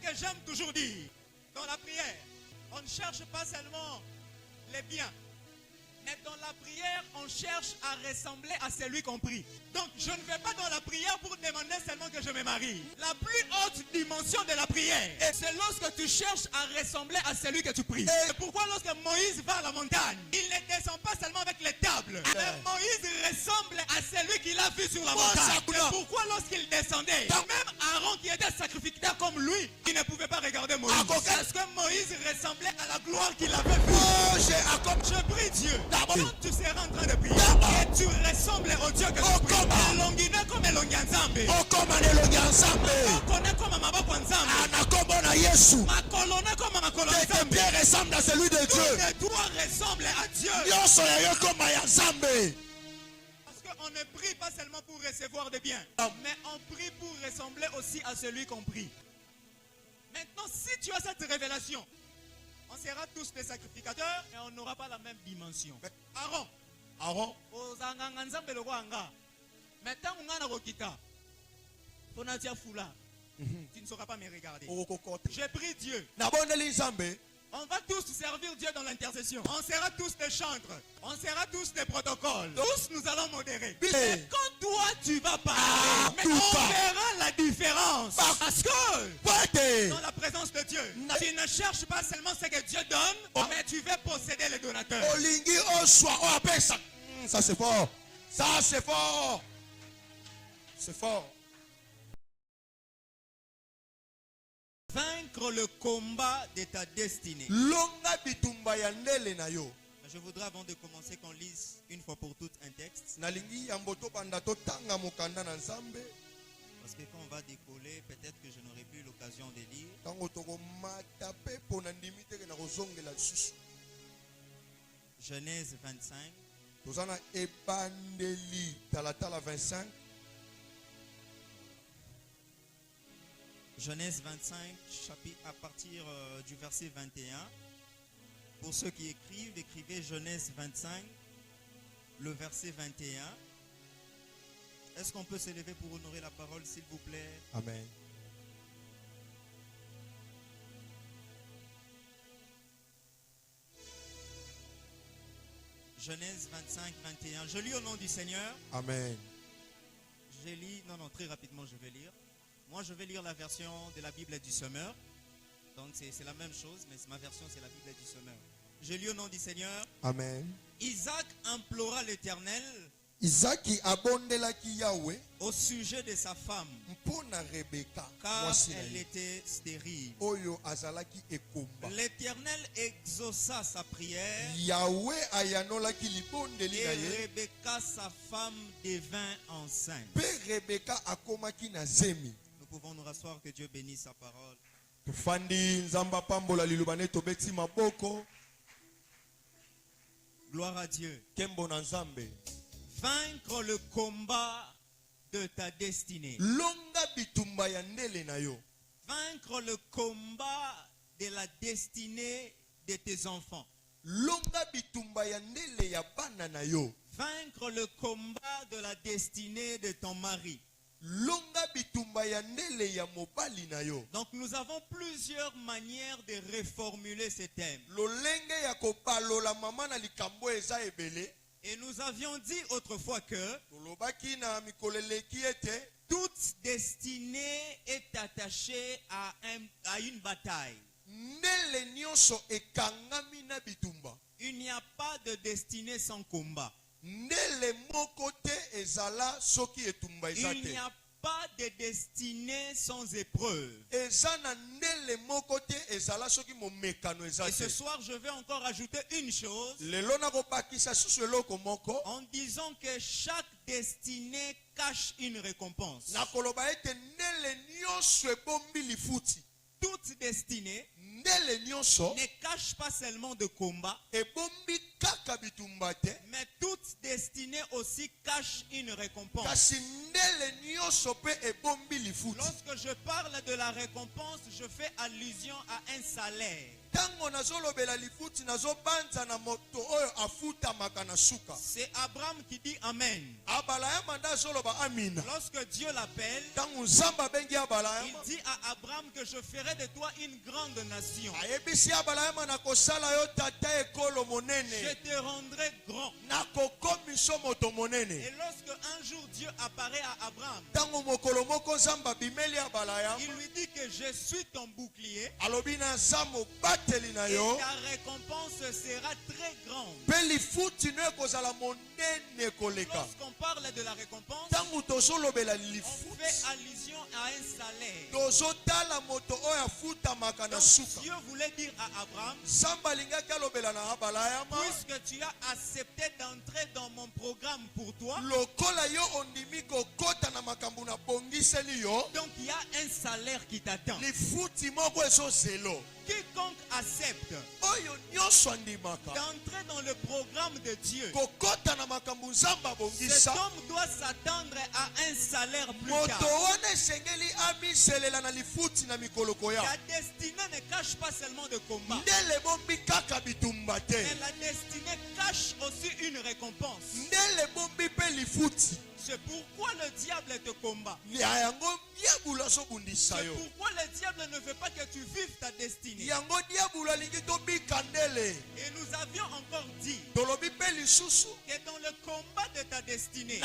que j'aime toujours dire, dans la prière, on ne cherche pas seulement les biens, mais dans la prière, on cherche à ressembler à celui qu'on prie. Donc, je ne vais pas dans la prière pour demander seulement que je me marie. La plus haute dimension de la prière, c'est lorsque tu cherches à ressembler à celui que tu pries. Et pourquoi lorsque Moïse va à la montagne, il ne descend pas seulement avec les tables. Mais Moïse ressemble à celui qu'il a vu sur la montagne. Et pourquoi lorsqu'il descendait, même Aaron qui était sacrificateur comme lui, il ne pouvait pas regarder Moïse. Parce que Moïse ressemblait à la gloire qu'il avait vue. Je prie Dieu. Quand tu seras en train de prier et tu ressembles au Dieu que tu pries, elongina comme elongianzambe, makone comme mabakwanzambe, makolona comme makolonzambe. Pierre ressemble à celui de Dieu. Tous les doigts ressemblent à Dieu. Parce qu'on ne prie pas seulement pour recevoir des biens, mais on prie pour ressembler aussi à celui qu'on prie. Maintenant, si tu as cette révélation, on sera tous des sacrificateurs et on n'aura pas la même dimension. Aaron. Maintenant, on a Rokita. Tu ne sauras pas me regarder. J'ai pris Dieu. On va tous servir Dieu dans l'intercession. On sera tous des chantres. On sera tous des protocoles. Tous nous allons modérer. Et quand toi tu vas parler, mais on verra la différence. Parce que dans la présence de Dieu, tu ne cherches pas seulement ce que Dieu donne, mais tu veux posséder les donateurs. Ça c'est fort. Ça c'est fort. C'est fort. Vaincre le combat de ta destinée. Je voudrais avant de commencer qu'on lise une fois pour toutes un texte. Parce que quand on va décoller, peut-être que je n'aurai plus l'occasion de lire. Genèse 25. Genèse 25, chapitre à partir du verset 21. Pour ceux qui écrivent, écrivez Genèse 25, le verset 21. Est-ce qu'on peut se lever pour honorer la parole, s'il vous plaît? Amen. Genèse 25, 21. Je lis au nom du Seigneur. Amen. Je lis, non, très rapidement je vais lire. Moi, je vais lire la version de la Bible du Semeur. Donc, c'est la même chose, mais ma version, c'est la Bible du Semeur. Je lis au nom du Seigneur. Amen. Isaac implora l'Éternel au sujet de sa femme, car elle était stérile. L'Éternel exauça sa prière et Rebecca, sa femme, devint enceinte. Nous pouvons nous rasseoir, que Dieu bénisse sa parole. Gloire à Dieu. Vaincre le combat de ta destinée. Vaincre le combat de la destinée de tes enfants. Vaincre le combat de la destinée de ton mari. Donc nous avons plusieurs manières de reformuler ces thèmes. Et nous avions dit autrefois que toute destinée est attachée à une bataille. Il n'y a pas de destinée sans combat. Il n'y a pas de destinée sans épreuve. Et ce soir, je vais encore ajouter une chose en disant que chaque destinée cache une récompense. Toute destinée ne cache pas seulement de combat, mais toute destinée aussi cache une récompense. Lorsque je parle de la récompense, je fais allusion à un salaire. tango nazolobela lifuti nazobanza na moto oyo afutamaka na suka. C'est Abraham qui dit Amen. Abraham nda azoloba amina. Lorsque Dieu l'appelle, Tango nzamba bengi Abraham, il dit à Abraham que je ferai de toi une grande nation. ayebisi Abraham na kosala yo tata ekolo Je monene. te rendrai grand. Na kokomiso moto Et monene. lorsque un jour Dieu apparaît à Abraham, Tango mokolo moko nzamba bimeli Abraham, il lui dit que je suis ton bouclier alobi na nzambo bateli na et yo. ta récompense sera très grande. Pe lifuti no ekozala monene koleka. Lorsqu'on parle de la récompense, Tango tozolobela on lifuti, fait allusion à un salaire. tozotala moto oyo afutamaka na Donc, suka. Dieu voulait dire à Abraham, Nzambe alingaki alobela na Abraham, puisque tu as accepté d'entrer dans mon programme pour toi, lokola yo ondimi kokota na makambo na bongiseli yo, donc il y a un salaire qui t'attend. lifuti moko ezozelo. Quiconque accepte Oyo nyonso andimaka d'entrer dans le programme de Dieu, kokota na makambo Nzambe cet abongisa, homme doit s'attendre à un salaire plus moto tard. wana esengeli amiselela na lifuti na mikoloko ya. La destinée ne cache pas seulement de combat, Ndele bombi kaka bitumba te. mais la destinée cache aussi une récompense. Ndele bombi pe lifuti. C'est pourquoi le diable te combat. Ya yango diabulu azobundisa C'est yo. pourquoi le diable ne veut pas que tu vives ta destinée. Yango diabulu alingi tobika ndele. Et nous avions encore dit Tolobi pe lisusu que dans le combat de ta destinée,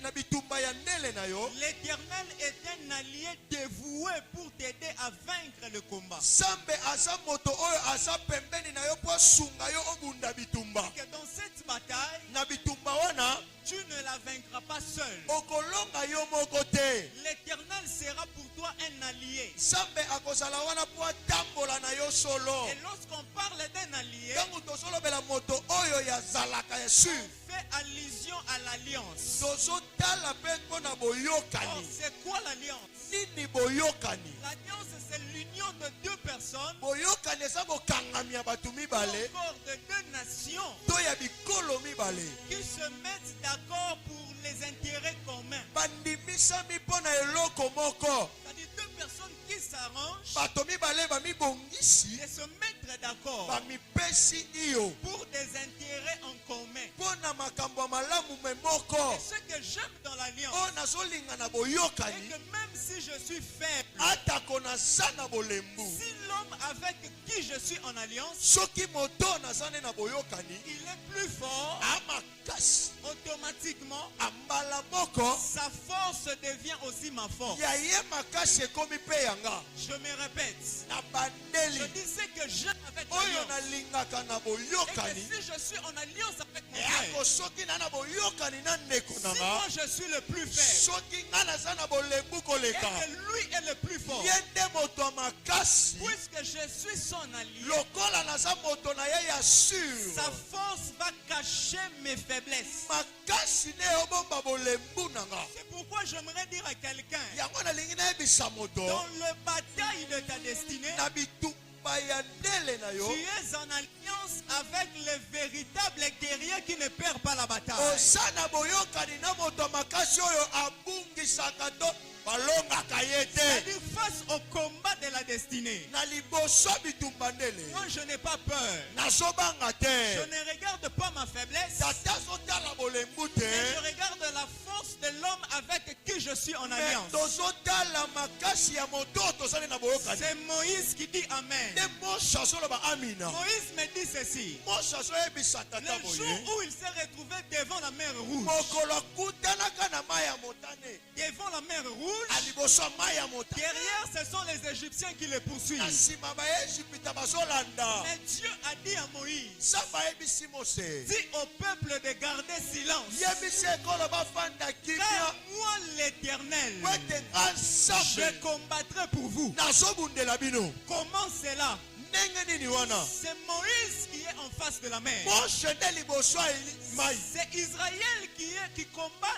na bitumba ya ndele na yo. l'Éternel est un allié dévoué pour t'aider à vaincre le combat. Sambe asa moto oyo asa pembeni na yo po sunga yo obunda bitumba. Que dans cette bataille, Na bitumba wana tu ne la vaincras pas seul. okolonga yo moko te. L'Éternel sera pour toi un allié. Sambe akozala wana po atambola na yo solo. Et lorsqu'on parle d'un allié, Tango tozolobela moto oyo ya zalaka ya sur. on fait allusion à l'alliance. Tozotala pe mpona Or, boyokani. c'est quoi l'alliance? Nini boyokani? L'alliance, c'est l'union de deux personnes, Boyokani eza bokangami ya bato ou mibale encore de deux nations, to ya bikolo mibale. qui se mettent d'accord pour les intérêts communs. Bandimisami mpona eloko moko. C'est-à-dire deux personnes qui s'arrangent Bato mibale bamibongisi et se mettre d'accord bamipesi iyo pour des intérêts en commun. mpona makambo ya malamu me moko. Et ce que j'aime dans l'alliance, Oyo nazolinga na c'est boyokani que même si je suis faible, atako naza na bolembu. si l'homme avec qui je suis en alliance, Soki moto naza ne na boyokani il est plus fort, amakasi automatiquement, ambala moko sa force devient aussi ma force. ya ye makasi ekomi mpe yanga Je me répète, na je bandeli dis ce que j'aime avec oyo l'alliance. nalingaka na Et que boyokani. si je suis en alliance avec mon Eyako frère, soki na na boyokani na ndeko si nanga, moi je suis le plus faible soki nga naza na bolembu et koleka, que lui est le plus fort, ye nde moto ya makasi. puisque je suis son allié, Lokola naza moto na ye ya sa sur, force va cacher mes faiblesses. makasi ne obomba bolembu nanga. C'est pourquoi j'aimerais dire à quelqu'un, Yango nalingi nayebisa moto dans le bataille de ta destinée, na bitumba ya ndele na yo, tu es en alliance avec le véritable guerrier qui ne perd pas la bataille. oza na boyokani na moto ya makasi oyo abungisaka to balongaka ye te. C'est-à-dire face au combat de la destinée. Na liboso ya bitumba ndele Moi, je n'ai pas peur. nazobanga Je te. ne regarde pas ma faiblesse, Tata azotala bolembu mais je te, regarde la force de l'homme avec qui je suis en me alliance. tozotala makasi ya moto oyo tozali na boyokani. C'est Moïse qui dit Amen. Nde Moshe azoloba amina. Moïse me dit ceci. Moshe azoyebisa tata Le jour boye, où il s'est retrouvé devant la mer rouge, mokolo akutanaka na mai ya motane, devant la mer rouge, aliboso ya mai ya motane, derrière ce sont les Égyptiens qui le na poursuivent. nsima baegypita bazolanda. Mais Dieu a dit à Moïse, Nzambe ayebisi Mose, dis au peuple de garder silence, yebisi ekolo bafanda car kimia moi l'Éternel, po ete nga je Nzambe combattrai pour vous. nazobundela bino. Comment cela? Ndenge nini wana? C'est Moïse qui est en face de la mer. Moshe nde liboso ya mai. C'est Israël qui combat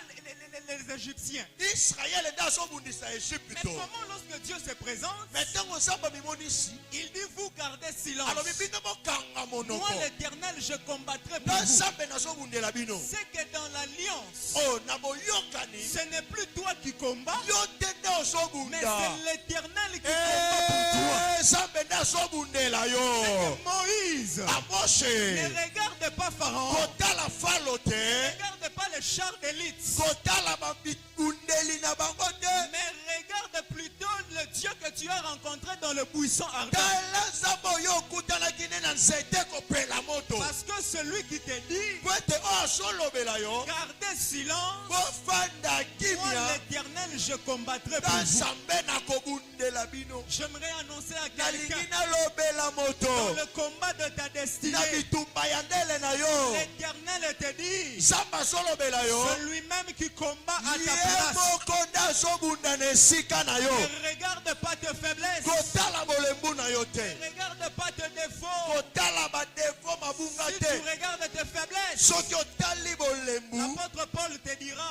les Égyptiens. Israele nde azobundisa Mais Egypte. comment lorsque Dieu se présente, Me ntango Nzambe abimonisi, il dit vous gardez silence. alobi bino bokanga Moi monoko. l'Éternel je combattrai pour Nga vous. Nzambe nazobundela bino. C'est que dans l'alliance, Oh, na boyokani, ce n'est plus toi qui combats, yo te nde mais ozobunda. c'est l'Éternel qui combat pour toi. Nzambe nde azobundela yo. Moïse Amoshe. ne regarde pas Pharaon, Kotala falo te. ne regarde pas les chars d'élite, Kotala babundeli na bango te. mais regarde plutôt le Dieu que tu as rencontré dans le buisson ardent. Tala nzambe oyo okutanaki ne na nzete kopela moto. Parce que celui qui te dit, Po ete oyo azolobela yo. gardez silence, Bofanda moi kimia. l'Éternel, je combattrai pour vous. Nzambe na kobundela bino. J'aimerais annoncer à Nalingi quelqu'un, nalobela dans moto. le combat de ta destinée, Na bitumba ya ndele na yo. l'Éternel te dit, Nzambe azolobela yo. c'est lui-même qui combat à ta Ye place. moko nde azobunda na esika na yo. Ne regarde pas tes faiblesses, Kotala bolembu na yo te. ne regarde pas tes défauts. Kotala badefo mabunga Si te. tu regardes tes faiblesses, Soki otali bolembu. l'apôtre Paul te dira,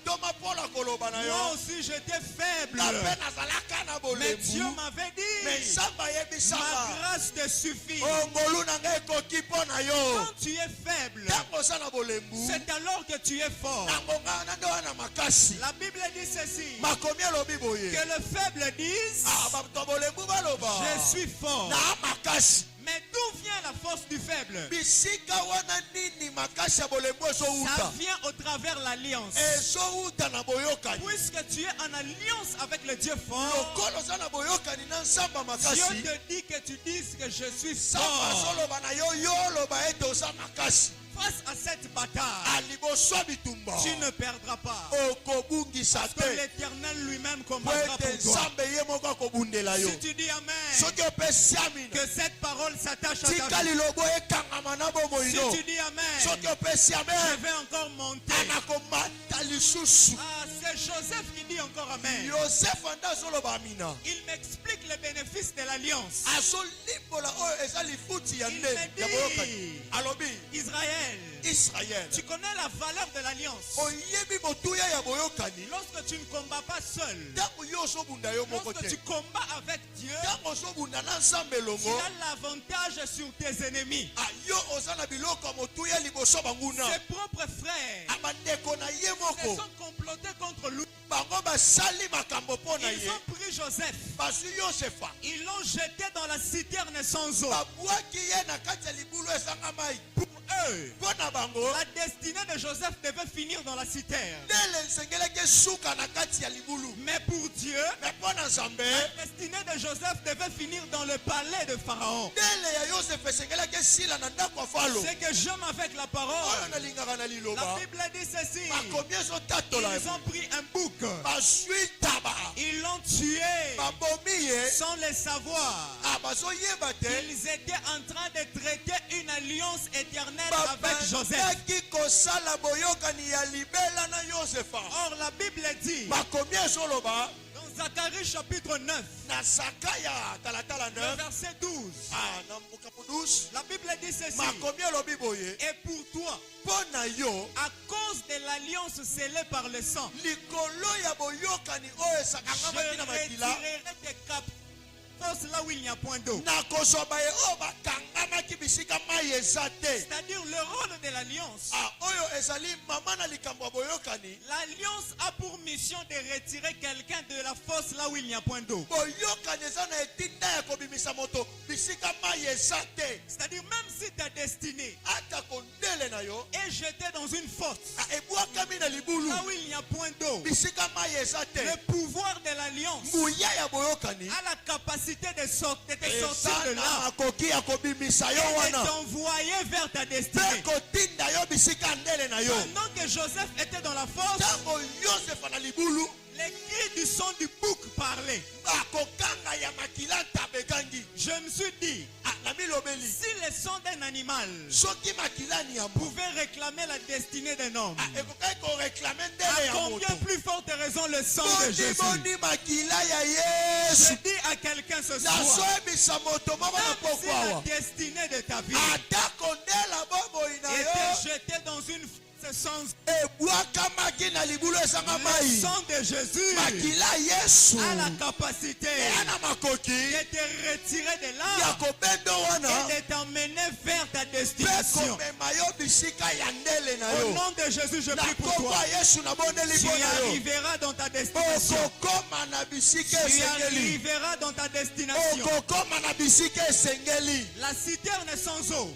Toma mpola koloba na moi yo. aussi j'étais faible, Na mpe nazalaka na mais Dieu bolembu. m'avait Me dit, nzambe ma ayebisaka. grâce te suffit. Ngolu na ngai ekoki mpo na yo. Quand tu es faible, Ntango oza na bolembu. c'est alors que tu es fort. Nango ngai na nde wana makasi. La Bible dit ceci, Makomi elobi boye. que le faible dise, Bato ya bolembu baloba. je suis fort. Na makasi. Mais d'où vient la force du faible? Bisika wana nini makasi ya bolembu Ça ezouta. vient au travers l'alliance. Ezouta na boyokani. Puisque tu es en alliance avec le Dieu fort, Lokolo oza na boyokani na nzamba makasi. Dieu te dit que tu dises que je suis Nzamba fort. azoloba na yo yo loba ete oza makasi. Face à cette bataille, Aliboso ya bitumba. tu ne perdras pas. Okobungisa Parce que te. l'Éternel lui-même Po combattra ete pour toi. nzambe ye moko akobundela yo. Si tu dis Amen, Soki opesi amina. que cette parole s'attache à ta Tika vie. lilobo ekangama na bomoi Si no. tu dis Amen, Soki opesi je amen. vais encore monter. Anakomata lisusu. Ah, c'est Joseph qui dit encore Amen. Yosef anda azoloba amina. Il m'explique les bénéfices de l'alliance. Azolimbola oyo eza lifuti ya Il nde me ya boyokani. dit, Alobi Israël, Israël. tu connais la valeur de l'alliance. Oyebi motuya ya boyokani. Lorsque tu ne combats pas seul, Ntango yo ozobunda yo moko lorsque tu te. combats avec Dieu, Ntango ozobunda na nzambe tu elongo. as l'avantage sur tes ennemis. Yo oza na biloko ya motuya liboso banguna. Ses propres frères, Bandeko na ye ils moko. sont complotés contre lui. Bango basali makambo mpo na Ils ye. ont pris Joseph. Bazwi Yosefa. Ils l'ont jeté dans la citerne sans eau. Babwaki ye na kati ya libulu ezanga mai. Pour eux, Mpo na bango. la destinée de Joseph devait finir dans la citerne. Ndele nsengelaki esuka na kati ya libulu. Mais pour Dieu, Me mpo na nzambe. la destinée de Joseph devait finir dans le palais de Pharaon. Ndele ya Yosefa esengelaki esila na ndako ya falo. C'est que j'aime avec la Oyo parole. nalingaka na La liloba. Bible dit ceci. Makomi ezotatola Ils ont pris un bouc. bazwi taba. Ils l'ont tué Babomi ye. sans le savoir. Bazoyeba te. Ils étaient en train de traiter une alliance éternelle avec Joseph. babandaki kosala boyokani ya libela na Yosefa. Or, la Bible dit Makomi ezoloba. dans Zacharie chapitre 9, Na saka ya talatala le 9. verset 12, Na mokapo 12. la Bible dit ceci. Makomi elobi boye. Et pour toi, Mpo na yo. à cause de l'alliance scellée par le sang, Likolo ya boyokani oyo esakangamaki na je makila. retirerai tes captifs là où il n'y a point d'eau. Nakozwa baye oyo bakangamaki bisika mai eza te. C'est-à-dire le rôle de l'alliance. Oyo ezali mama na likambo ya boyokani. L'alliance a pour mission de retirer quelqu'un de la fosse là où il n'y a point d'eau. Boyokani eza na etinda ya kobimisa moto bisika mai eza te. C'est-à-dire même si ta destinée Ata kondele na yo. est jetée dans une fosse Ebwakami na libulu. là où il n'y a point d'eau, Bisika mai eza te. le pouvoir de l'alliance Nguya ya boyokani. a la capacité de te sortir de Eza là na makoki ya kobimisa yo et de wana. t'envoyer vers ta Mpe destinée. kotinda yo bisika ndele na yo. Pendant que Joseph était dans la fosse, Ntango Yosefa na libulu. les cris du son du bouc parlaient. Bakokanga ya makila tabekangi. Je me suis dit, Na milobeli. si le son d'un animal Soki makilani ya mbu. pouvait réclamer la destinée d'un homme, Ekokaki koreklame à ndele ya combien moto. plus forte raison le sang de Jésus? Boni makila ya Je Yesu. dis à quelqu'un ce soir, Nazoyebisa moto moko na même si pokwa la awa. destinée de ta vie Atako ndela bomoi na yo. était jetée dans une fosse ce sang, ebwakamaki na libulu ezanga le mai sang de Jésus makila yesu a la capacité eya na makoki de te retirer de ya là kobendo wana et de t'emmener vers ta mpe destination. komema yo bisika ya ndele na Au yo nom de Jésus, je na prie pour kombo toi. ya yesu nabondeli Tu mpo na yo arriveras dans ta destination. okokoma na bisika Tu esengeli arriveras dans ta destination. okokoma na bisika esengeli La citerne sans eau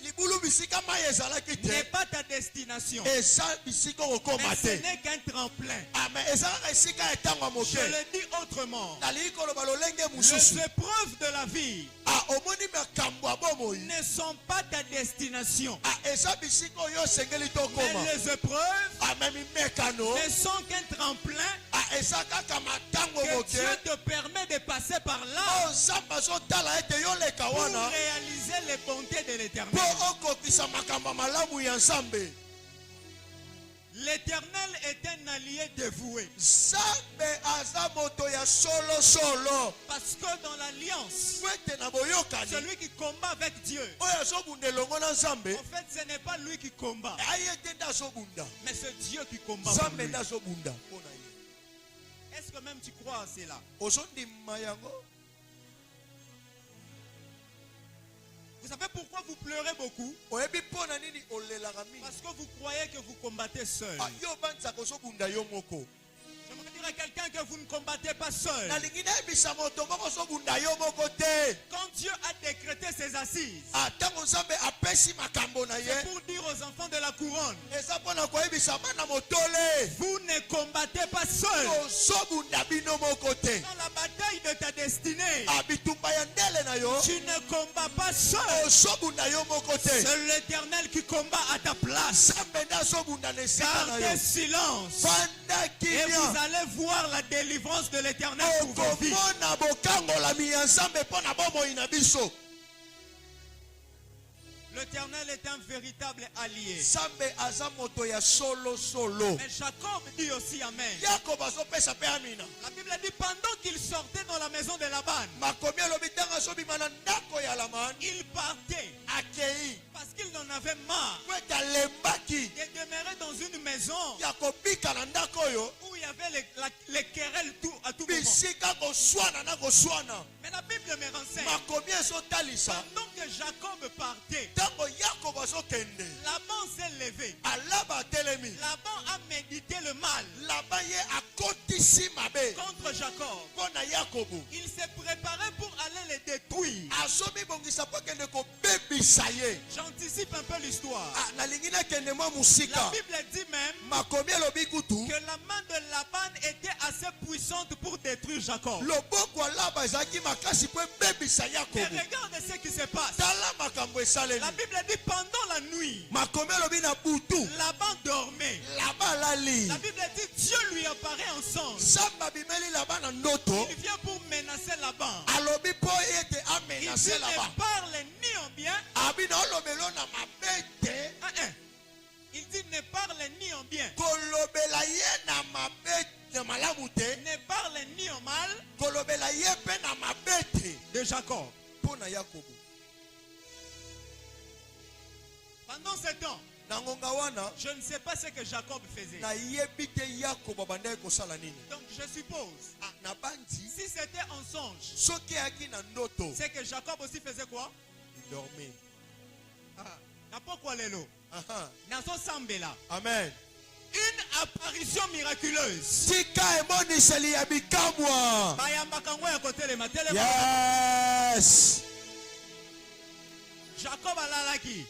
libulu bisika mai ezalaki n'est te pas ta destination. eza bisika okokoma Mais ce te n'est qu'un tremplin. ame ezalaka esika ya ntango ya Je moke le dis autrement. nalingi koloba lolenge Les mosusu épreuves de la vie omoni makambo ya bomoi ne sont pas ta destination. eza bisika oyo osengeli Mais tokoma les épreuves amemi mekano ne sont qu'un tremplin eza kaka matango que moke Dieu te permet de passer par là o nzambe azotala ete yoleka pour wana réaliser les bontés de mpo l'Éternel. okokisa makambo malamu ya nzambe L'Éternel est un allié dévoué. nzambe aza moto ya solosolo Parce que dans l'alliance, po ete na boyokani celui qui combat avec Dieu, oyo azobunda elongo na nzambe en fait, ce n'est pas lui qui combat, aye ete nde azobunda mais c'est Dieu qui combat pour nzambe lui. nde azobunda mpo na ye Est-ce que même tu crois à cela? ozondima yango Vous savez pourquoi vous pleurez beaucoup? oyebi mpo na nini olelaka mingi Parce que vous croyez que vous combattez seul. yo bandisaka ozobunda yo moko J'aimerais dire à quelqu'un que vous ne combattez pas seul. nalingi nayebisa moto moko ozobunda yo moko te Quand Dieu a décrété ses assises, ntango nzambe apesi makambo na ye c'est pour dire aux enfants de la couronne, eza mpo na koyebisa bana motole vous ne combattez pas seul. ozobunda bino moko te Dans la bataille de ta destinée, bitumba ya ndele na yo tu ne combats pas seul. ozobunda yo moko te C'est l'Éternel qui combat à ta place. nzambe nde azobunda na esika na yo Gardez silence. fanda Et kimia vous allez voir la délivrance de l'Éternel pour vos vies. okomona bokangolami ya nzambe mpo na bomoi na biso L'Éternel est un véritable allié. nzambe aza moto ya solosolo Mais Jacob dit aussi Amen. yakobo azopesa mpe amina La Bible dit pendant qu'il sortait dans la maison de Laban, makomi alobi ntango azobima na ndako ya lamani il partait akei parce qu'il en avait marre po ete alembaki de demeurer dans une maison ya kobika na ndako oyo où il y avait les querelles à tout moment. bisika koswana na koswana Mais la Bible me renseigne. makomi ezotalisa Pendant que Jacob partait, ntango yakobo azokende Laban s'est levé. alaba atelemi Laban a médité le mal laba ye akotisi mabe contre Jacob. mpo na yakobo Il s'est préparé pour aller les détruire. azomibongisa mpo akende kobebisa ye J'anticipe un peu l'histoire. nalingi nakende mwa La mosika Bible dit même makomi elobi kutu que la main de Laban était assez puissante pour détruire Jacob. loboko ya laba ezalaki makasi mpo ebebisa Mais yakobo regarde ce qui se passe. tala makambo esalemi La Bible dit pendant la nuit, makomi elobi na butu Laban dormait. laba alali La Bible dit Dieu lui apparaît en songe. nzambe abimeli laba na ndoto Il vient pour menacer Laban. alobi mpo ete Il amenase dit laba ne parle ni en bien. abi na olobelo na mabe te Il dit ne parle ni en bien. kolobela ye na mabe na malamu te Ne parle ni en mal kolobela ye mpe na mabe te de Jacob. mpo na yakobo Pendant ce temps, na ngonga wana je ne sais pas ce que Jacob faisait. nayebi te yakobo abandaki kosala nini Donc je suppose, na bandi si c'était un songe, soki ayaki na ndoto c'est que Jacob aussi faisait quoi? il dormait Na pourquoi lelo? aha Nazo sambela. amen Une apparition miraculeuse. tika emoniseli ya bikamwa Bayambaka ngo ya kotelema telema. yes Jacob alalaki.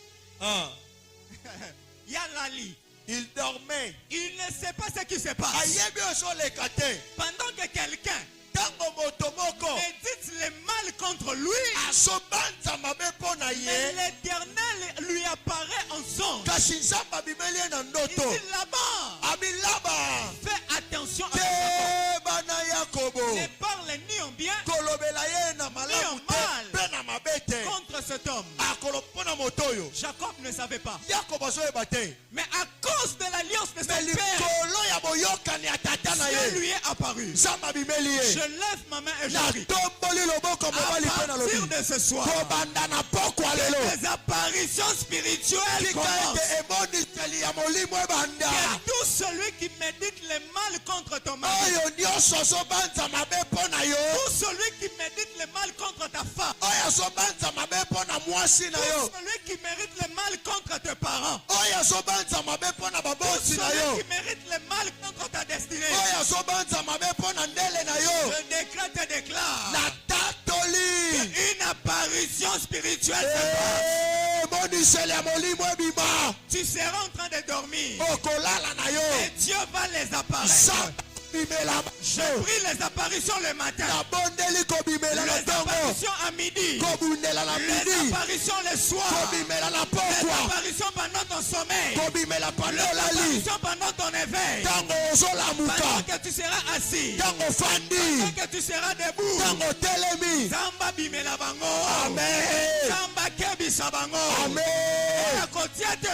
Yalali. il dormait Il ne sait pas ce qui se passe. ayebi ozoleka te Pendant que quelqu'un ntango moto moko médite le mal contre lui, azobanza mabe mpo na mais ye l'Éternel lui apparaît en songe. kasi nzambe abimeli ye na Il ndoto dit là-bas, abilaba fais attention à te bana yakobo ne parle ni en bien kolobela ye na malamu te mal. mpe na mabe te contre cet homme. mpo na motoyo. Jacob ne savait pas. Jacob azoyeba te. Mais à cause de l'alliance de son Mais père, likolo ya boyokani ya tata na Dieu ye. lui est apparu. Nzambe abimeli ye. Je lève ma main et je Na prie. tomboli loboko mobali mpe na À lobi. partir de ce soir, Kobanda na pokwa lelo. les apparitions spirituelles Tika commencent. ete emoniseli ya molimo ebanda. Que tout celui qui médite le mal contre ton mari, Oyo nyonso ozobanza mabe mpo na yo. tout celui qui médite le mal contre ta femme, Oyo azobanza mabe mpo na mwasi na yo. tout celui qui mérite le mal contre tes parents, Oyo azobanza mabe mpo na tout babosi na celui yo. qui mérite le mal contre ta destinée, Oyo azobanza mabe mpo na ndele na yo. je décrète et déclare Na tatoli. une apparition spirituelle se passe. Moniseli ya molimo ebima. Tu seras en train de dormir Okolala na yo. et Dieu va les apparaître. Nzambe abimela Je bango. prie les apparitions le matin, Nabondeli kobimela na les ntongo. apparitions à midi, Kobundela na les midi. apparitions le soir, Kobimela na les pokwa. apparitions pendant ton sommeil, Kobimela les panda olali. apparitions pendant ton éveil, Ntango ozolamuka. pendant que tu seras assis, Ntango ofandi. pendant que tu seras debout. Ntango otelemi. Zamba bimela bango, Amen. Zamba kebisa bango, Amen. akotia te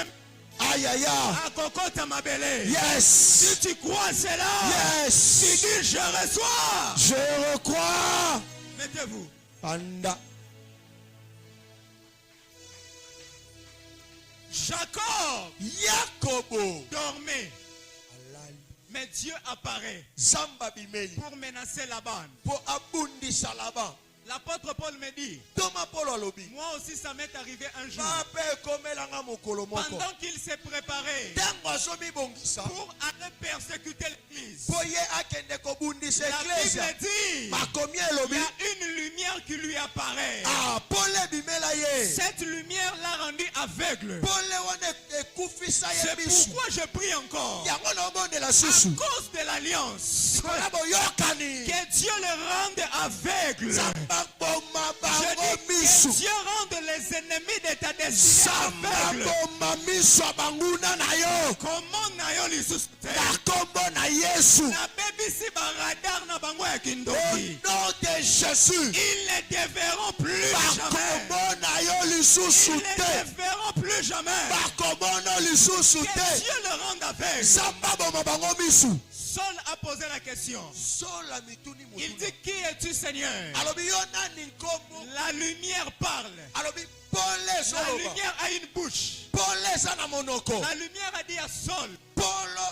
Ayaya. akokota mabele. Yes. Si tu crois cela, tu Yes. dis je reçois. Je recrois. Mettez-vous. Panda. Jacob Yakobo. dormait, Alali. mais Dieu apparaît Zamba bimeli. pour menacer Laban. Po abundisa Laban. L'apôtre Paul me dit, Toma Polo alobi. moi aussi ça m'est arrivé un jour. Mabe ekomelanga mokolo moko. Pendant qu'il s'est préparé Ntango azomibongisa. pour aller persécuter l'église, Po ye akende kobundisa la eklesia. Bible dit, Makomi il elobi. y a une lumière qui lui apparaît. Ah, Pole bimela ye. Cette lumière l'a rendu aveugle. Pole wana ekufisa ye C'est bisu. pourquoi je prie encore, Yango na obondela à susu. cause de l'alliance, Kola boyokani. que Dieu le rende aveugle. Zamba boma Je bango dis misu. que Dieu rende les ennemis de ta destinée Zamba aveugles. boma misu abanguna na yo. Comment nayo lisusu te? Na kombo na Yesu. Nabebisi baradar na bango ya Au kindoki. nom de Jésus. Ils ne te verront plus jamais. Bakombo na yo lisusu Ils ne te. te verront plus jamais. Bakombo na lisusu Que te. Dieu le rende aveugle. Zamba boma bango misu. Saul a posé la question. Sola mituni Il motuna. dit, qui es-tu Seigneur? Alobi yo nani nkombo. La lumière parle. Alobi pole La soloba. lumière a une bouche. Pole eza na monoko. La lumière a dit à Saul. Polo.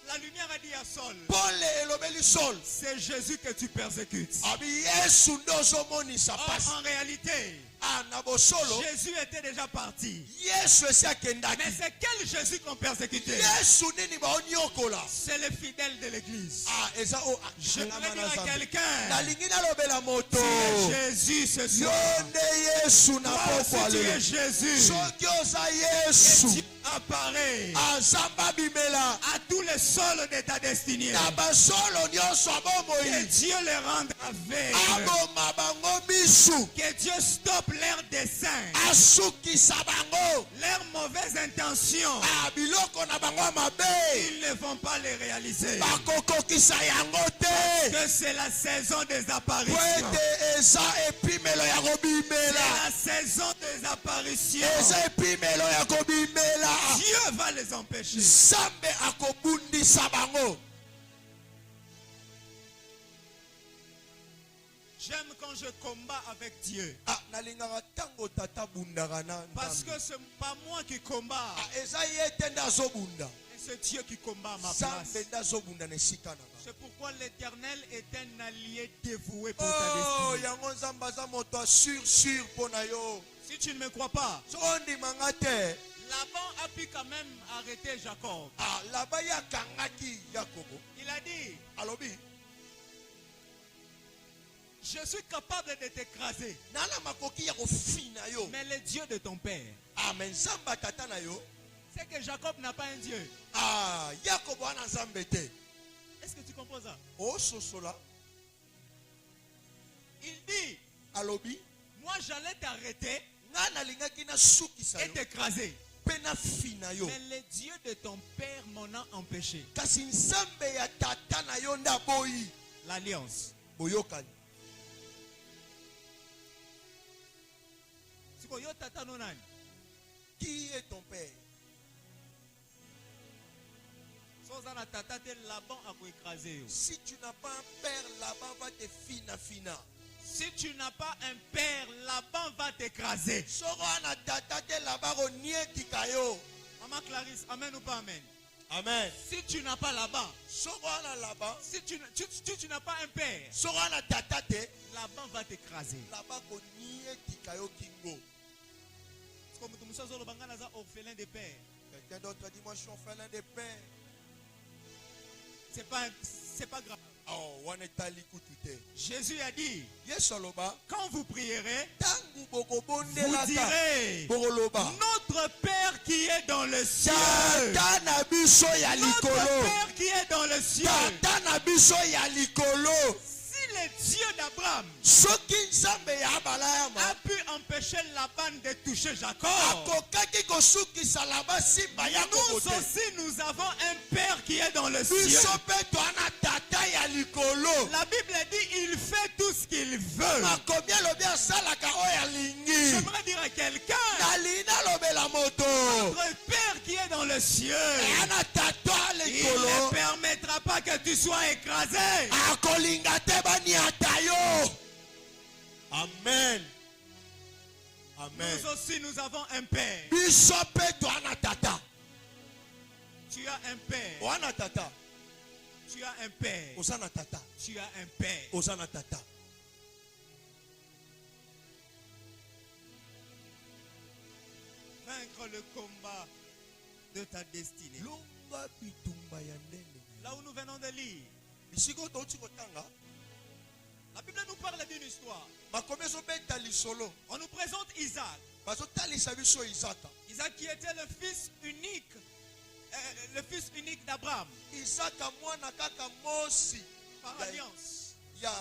La lumière a dit à Saul. Pole elobeli sol. C'est Jésus que tu persécutes. Abi Yesu ndo ozomonisa Or, pasi. en réalité, Ah, na bosolo. Jésus était déjà parti. Yesu esi akendaki. Mais c'est quel Jésus qu'on persécutait? Yesu nini baoniokola. C'est le fidèle de l'église. Ah, eza o Je akangama voudrais na dire à Nzambe. quelqu'un, Nalingi nalobela moto. tu es Jésus ce Yo soir. nde Yesu na Toi aussi, pokwa tu es lelo. Jésus. Soki oza Et Yesu. Dieu apparaît Azamba bimela. à tous les sols de ta destinée. Na basolo nyonso Que abomoi. Dieu les rende aveugles. Aboma bango misu. Que Dieu stoppe leurs desseins, Asukisa bango. leurs mauvaises intentions. Ah, biloko na bango ya mabe. Ils ne vont pas les réaliser. Bakokokisa yango te. Que c'est la saison des Po apparitions. ete eza epimelo ya C'est kobimela. la saison des apparitions. Eza epimelo ya kobimela. Dieu va les empêcher. Nzambe akobundisa bango. J'aime quand je combats avec Dieu. Ah, nalingaka ntango tata bundaka na Parce Nzambe. que ce n'est pas moi qui combats. Ah, eza ye te nde azobunda. Et c'est Dieu qui combat à ma Nzambe place. nde azobunda na esika na nga. C'est pourquoi l'Éternel est un allié dévoué pour ta Oh, destinée. yango Nzambe aza moto asur mpo na yo. Si tu ne me crois pas, So ondimanga te. Laban a pu quand même arrêter Jacob. Ah, laba ye akangaki Yakobo. Il a dit, Alobi, je suis capable de t'écraser, nana makoki ya kofina yo. mais le Dieu de ton père. Ah, mais Nzambe tata na yo. C'est que Jacob n'a pas un Dieu. Ah, Yakobo ana Nzambe te. Est-ce que tu comprends ça? O sosola. Il dit, Alobi, moi j'allais t'arrêter nga nalingaki nasukisa et yo. t'écraser. Mpe nafina yo. Mais le Dieu de ton père m'en a empêché. Kasi Nzambe ya tata na yo nde aboyi. L'alliance. Boyokani. Tu Siko yo tata no nani? Qui est ton père? Sozana tata te Laban a écrasé. Si tu n'as pas un père, Laban va te fina. Si tu n'as pas un père, Laban va t'écraser. Sorana tata te Laban o nieti kayo. Maman Clarisse, amen ou pas amen? Amen. Si tu n'as pas Laban, Sorana Laban. si tu n'as pas un père, Sorana tata te Laban va t'écraser. Laban ko nieti kayo kingo. C'est comme tout le monde orphelin de père. Quelqu'un d'autre a dit moi je suis orphelin de père. C'est pas grave. Oh, wanetali kutute. Jésus a dit, Yesoloba. quand vous prierez, Tangu boko vous bondelaka. direz, Bokoloba. notre Père qui est dans le ciel. Tata na biso ya likolo. Notre Père qui est dans le ciel. Tata na biso ya likolo. Si le Dieu d'Abraham Soki nzambe ya Abrahama a pu empêcher Laban de toucher Jacob, akokaki kosukisa Laban simba ya nous kokote. aussi nous avons un Père qui est dans le ciel. Biso pe toana tata ya likolo. La Bible dit il fait tout ce qu'il veut. Makomi alobi asalaka oyo alingi. J'aimerais dire à quelqu'un, Nalina alobela moto. notre Père qui est dans le ciel, Ana tata ya il likolo. ne permettra pas que tu sois écrasé. Akolinga te baniata yo. Amen. Amen. Nous aussi nous avons un Père. Biso pe toana tata. Tu as un Père. Oana tata. Tu as un Père. Osana tata. Tu as un Père. Osana tata. Vaincre le combat de ta destinée. Longa bitumba ya ndenge. Là où nous venons de lire, Bisiko toti kotanga. la Bible nous parle d'une histoire. Makomi ezobeta lisolo. On nous présente Isaac. Bazotalisa biso Isaka. Isaac qui était le fils unique d'Abraham Isaka mwana kaka mosi par alliance. ya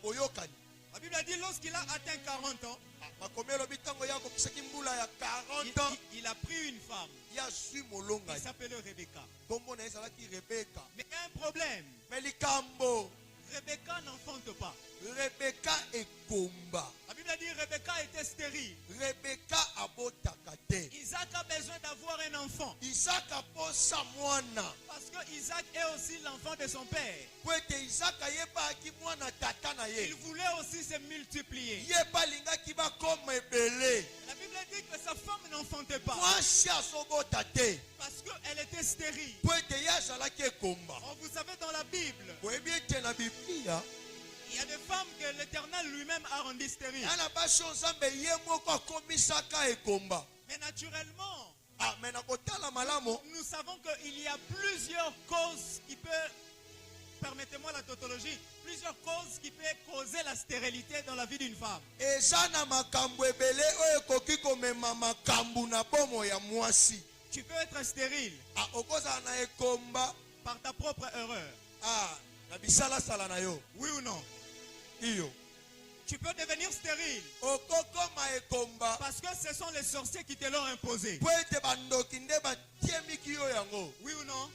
boyokani. La Bible a dit lorsqu'il a atteint 40 ans, Makomi elobi ntango ya kokisaki mbula ya 40 ans. il a pris une femme. Ya sui molonga. Il s'appelait Rebecca. Kombo na ezalaki Rebeka. Mais il y a un problème. Mais likambo. Rebecca n'enfante pas. Rebeka ekomba. La Bible a dit Rebecca était stérile. Rebeka abotaka te. Isaac a besoin d'avoir un enfant. Isaka posa mwana. Parce que Isaac est aussi l'enfant de son père. Kwete Isaka yebaki mwana tata na Il ye. voulait aussi se multiplier. Yeba lingaki bakoma ebele. La Bible dit que sa femme n'enfantait pas. Mwasi asobota te. Parce qu'elle était stérile. Kwete ye azalaki ekomba. Or, vous savez, dans la Bible, Boyebi ete na Biblia. il y a des femmes que l'Éternel lui-même a rendues stériles. Ana basi nzambe ye moko akomisaka ekomba. Mais naturellement, Mais na kotala malamu. nous savons qu'il y a plusieurs causes qui peuvent, permettez-moi la tautologie, plusieurs causes qui peuvent causer la stérilité dans la vie d'une femme. Eza na makambo ebele oyo ekoki komema makambo na bomo ya mwasi. Tu peux être stérile Okozala na ekomba. par ta propre erreur. Na bisalasala na yo. Oui ou non? Iyo. Tu peux devenir stérile Okokoma ekomba. parce que ce sont les sorciers qui te l'ont imposé. Po ete bandoki nde batiemiki yo yango. Oui ou non?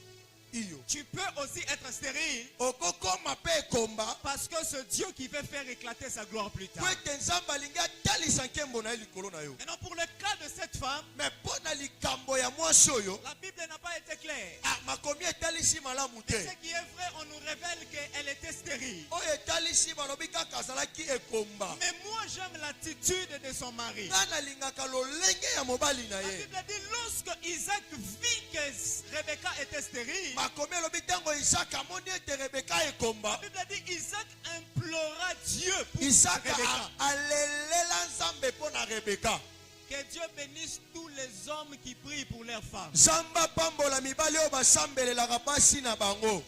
Iyo. Tu peux aussi être stérile Okokoma pe ekomba. parce que ce Dieu qui veut faire éclater sa gloire plus tard. Po ete nzambe alingi atalisa nkembo na ye likolo na yo. Maintenant, pour le cas de cette femme, Mais mpo na likambo ya mwasi oyo. la Bible n'a pas été claire. Makomi etalisi malamu Mais te. ce qui est vrai, on nous révèle qu'elle était stérile. Oyo etalisi balobi kaka azalaki ekomba. Mais moi, j'aime l'attitude de son mari. Nga nalingaka lolenge ya mobali na La ye. Bible dit, lorsque Isaac vit que Rebecca était stérile, Makomi elobi ntango Isaka amoni ete Rebeka la ekomba. Bible dit, Isaac implora Dieu pour Isaka Rebecca. alelela nzambe mpo na Rebeka. Que Dieu bénisse tous les hommes qui prient pour leurs femmes. Zamba pambola mibali oyo basambelelaka basi na bango.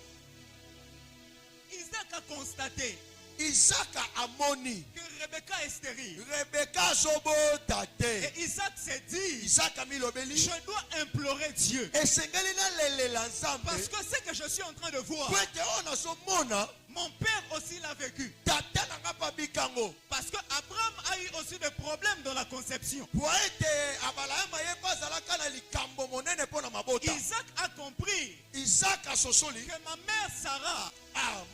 Isaac a constaté Isaka amoni que Rebecca est stérile. Rebeka azobota te. Et Isaac s'est dit, Isaka milobeli je dois implorer Dieu. esengeli nalelela nzambe Parce que ce que je suis en train de voir, po ete oyo nazomona mon père aussi l'a vécu. tata nanga mpa bikango. Parce que Abraham a eu aussi des problèmes dans la conception. Po ete abalaya mayeba azalaka na likambo monene mpo na mabota. Isaac a compris Isaac asosoli que ma mère Sarah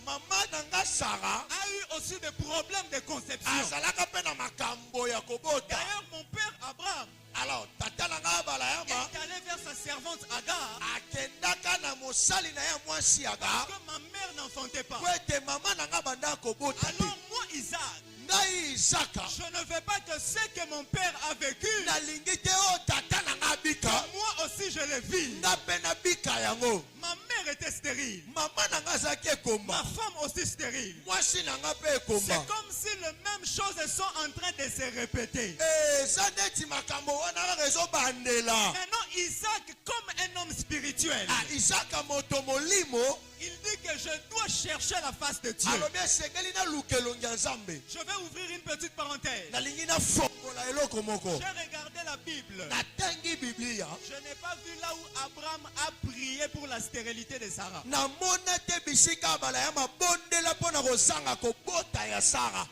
mama nanga Sarah a eu aussi des problèmes de conception. azalaka pe na makambo ya kobota. D'ailleurs, mon père Abraham Alors tata nanga balayama est allé vers sa servante Agar akendaka na mosali na ya mwasi parce Agar que ma mère n'enfantait pas. po ete mama nanga banda kobota te. Alors moi, Isaac, Ngai Isaka je ne veux pas que ce que mon père a vécu, nalingi te o tata nanga bika moi aussi je le vis. nga pe na bika yango. Ma mère était stérile. Mama nanga azalaki Ma ekomba femme aussi stérile. mwasi nanga pe C'est ekomba. comme si les mêmes choses sont en train de se répéter. eza neti makambo wana kaka ezobandela. Maintenant, Isaac, comme un homme spirituel, Isaka moto molimo il dit que je dois chercher la face de Dieu. alobi esengeli naluka elongi ya nzambe. Je vais ouvrir une petite parenthèse. nalingi nafongola eloko moko. J'ai regardé la Bible. natangi biblia Je n'ai pas vu là où Abraham a prié pour la stérilité de Sarah. namona te bisika bala ya mabondela mpo na kozanga kobota ya Sara.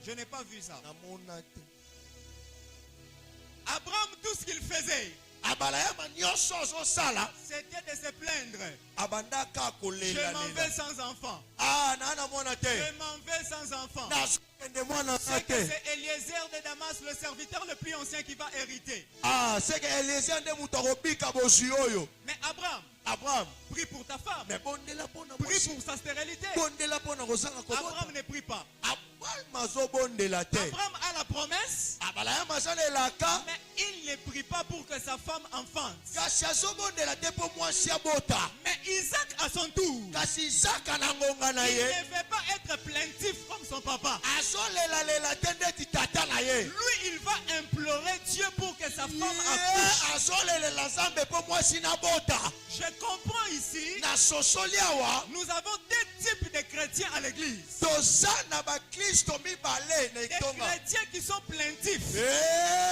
Je n'ai pas vu ça. namona te Abraham, tout ce qu'il faisait, abala ya nyonso azosala c'était de se plaindre. abandaka Je m'en vais kolela. sans enfant. na namona te Je m'en vais sans enfant. nazokende mwana C'est na que te. c'est Eliezer de Damas, le serviteur le plus ancien, qui va hériter. seke eliezer nde moto akobika bozwi oyo. Mais Abraham, abraham prie pour ta femme. me bondela mpo na Prie mwasi. pour sa stérilité. bondela mpo na kozanga kobota. Abraham ne prie pas. abraham azobondela te. Abraham a la promesse, abala ya masalelaka mais il ne prie pas pour que sa femme enfante. kasi azobondela te mpo mwasi abota. Mais Isaac, à son tour, kasi isaka na ngonga na il ye ne veut pas être plaintif comme son papa. azolelalela te ndeti tata na ye. Lui, il va implorer Dieu pour que sa femme ye accouche. azolelela nzambe mpo mwasi nabota. Je comprends ici, na sosoli awa nous avons deux types de chrétiens à l'église. toza na bakristo mibale na Des etonga. chrétiens qui sont plaintifs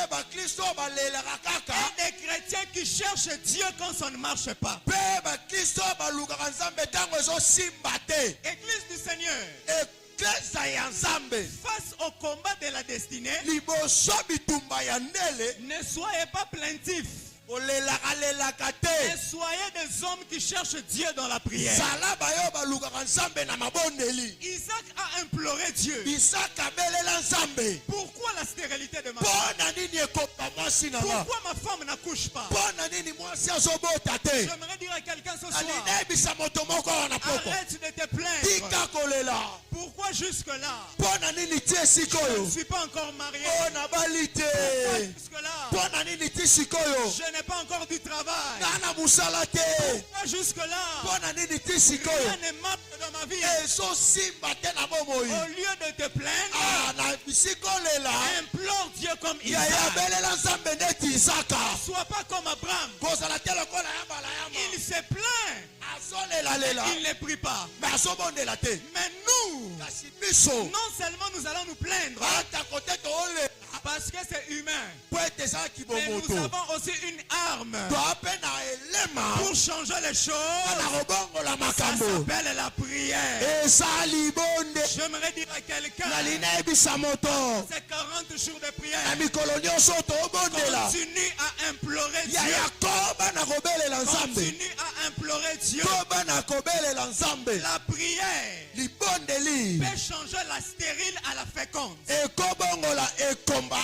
bakristo balelaka kaka et des chrétiens qui cherchent Dieu quand ça ne marche pas. mpe bakristo balukaka nzambe ntango ezosimba te. Église du Seigneur, eklesa ya nzambe face au combat de la destinée, liboso bitumba ya ndele ne soyez pas plaintifs. olelaka te. Et soyez des hommes qui cherchent Dieu dans la prière. zala bayo balukaka nzambe na mabondeli. Isaac a imploré Dieu. isaka abelela nzambe. Pourquoi la stérilité de ma mpo femme? na nini ekopa mwasi na nga. Pourquoi ma femme n'accouche pas? mpo na nini mwasi azobota te. J'aimerais dire à quelqu'un ce soir, alingi nayebisa moto moko awa na poko. arrête de te plaindre. tika kolela. Pourquoi jusque-là? mpo na nini ti Je sikoyo. ne suis pas encore marié. mpo na bali te. Pourquoi jusque-là? mpo na nini ti sikoyo. Je n'ai pas encore du travail. nga na mosala te. Pourquoi jusque-là? mpo na nini ti Rien sikoyo. ne marche dans ma vie. ezosimba te na bomoi. Au lieu de te plaindre, na bisika olela. implore Dieu comme yaya Isaac. abelela nzambe ndeti isaka. Sois pas comme Abraham. kozala te lokola ya balayama. Il se plaint. azolelalela. Il ne prie pas. me azobondela te. Mais nous, kasi biso non seulement nous allons nous plaindre ata kote toolela parce que c'est humain, po ete ezalaki mais nous bomoto. avons aussi une arme toa mpe na elema pour changer les na choses. kobongola Ça makambo. s'appelle la prière. esali bonde. J'aimerais dire à quelqu'un, nali nayebisa moto. ces 40 jours de na prière, mikolo nyonso toobondela. continue à implorer Dieu. yaya koba na kobelela nzambe. Continue à implorer Dieu. koba na kobelela nzambe. La prière libondeli peut changer la stérile à la féconde. ekobongola ekomba.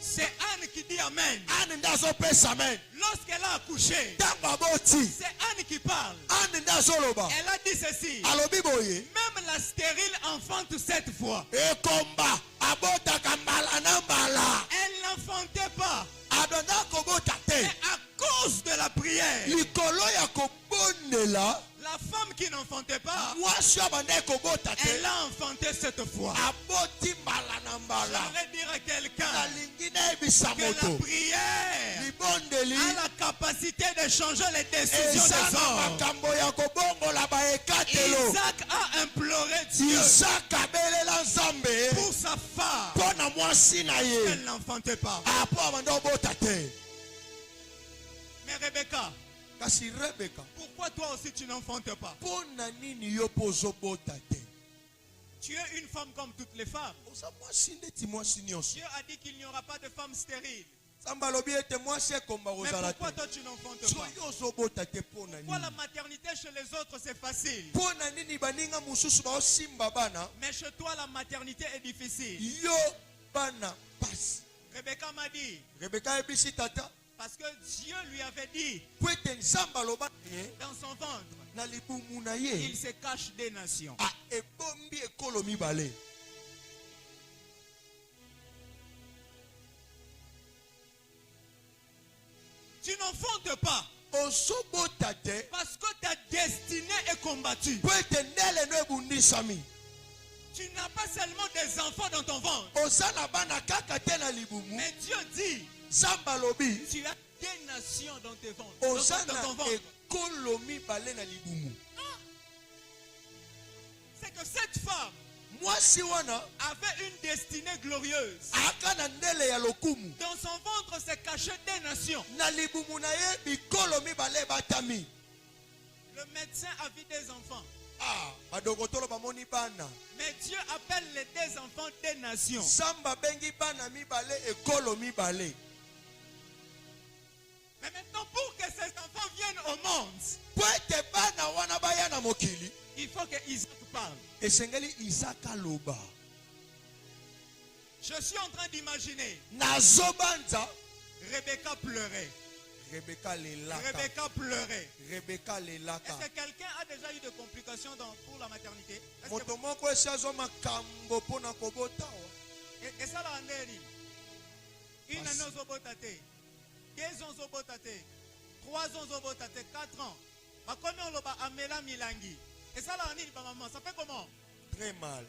C'est Anne qui dit Amen. ane nde azopesa amen. Lorsqu'elle a accouché, ntango aboti c'est Anne qui parle. ane nde azoloba. Elle a dit ceci. alobi boye. Même la stérile enfante 7 fois. ekomba abotaka mbala na mbala. Elle n'enfantait pas. abanda kobota te. Mais à cause de la prière, likolo ya kobondela. la femme qui n'enfantait pas, mwasi abanda kobota te. elle a enfanté 7 fois. aboti mbala na mbala. J'aimerais dire à quelqu'un nalingi nayebisa que la moto. prière libondeli a la capacité de changer les décisions eza des na hommes. makambo ya kobongola baekatelo. Isaac a imploré Dieu isaka abelela nzambe pour sa femme. mpo na mwasi na ye. Elle n'enfantait pas. apo abanda obota te. Mais Rebecca, kasi rebeka pourquoi toi aussi tu n'enfantes pas? mpo na nini yo mpo ozobota te. Tu es une femme comme toutes les femmes. oza mwasi ndeti mwasi nyonso. Dieu a dit qu'il n'y aura pas de femme stérile. Samba lobi ete mwasi ekomba Mais kozala pourquoi te. toi tu n'enfantes pas? Soki ozobota te pona Pourquoi la nini? maternité chez les autres c'est facile? Pona nini baninga mususu baosimba bana? Mais chez toi la maternité est difficile. Yo bana pasi. Rebecca m'a dit, Rebecca ebisi tata. parce que Dieu lui avait dit Po ete nzambe aloba ye dans son ventre, na libumu na il ye. se cache des nations. Ah, ebombi ekolo mibale. Tu n'enfantes pas Ozobota te. parce que ta destinée est combattue. Po ete ndele no ebundisami. Tu n'as pas seulement des enfants dans ton ventre, Oza na bana kaka te na libumu. mais Dieu dit, Nzambe alobi tu as des nations dans tes ventres. oza Dans na ton ventre. ekolo mibale na libumu. C'est que cette femme Mwasi wana avait une destinée glorieuse. aka na ndele ya lokumu. Dans son ventre se cachaient des nations. Na libumu na ye bikolo mibale batami. Le médecin a vu des enfants. Ah, badokotolo bamoni bana. Mais Dieu appelle les deux enfants des nations. Samba bengi bana mibale ekolo mibale. Mais maintenant, pour que ces enfants viennent au monde, Po ete bana wana baya na mokili. il faut que Isaac parle. Esengeli Isaka loba. Je suis en train d'imaginer Nazobanza Rebecca pleurait. Rebecca lelaka. Rebecca pleurait. Rebecca Est-ce lelaka. que quelqu'un a déjà eu des complications pour la maternité? Est-ce que Moto moko esi azwa makambo mpona kobota wa. et ça l'a rendu une Parce- année aux botate, 15 ans aux botate, 3 ans aux botate, 4 ans. Ma commune on l'a amela milangi. Et ça l'a rendu maman. Ça fait comment? Très mal.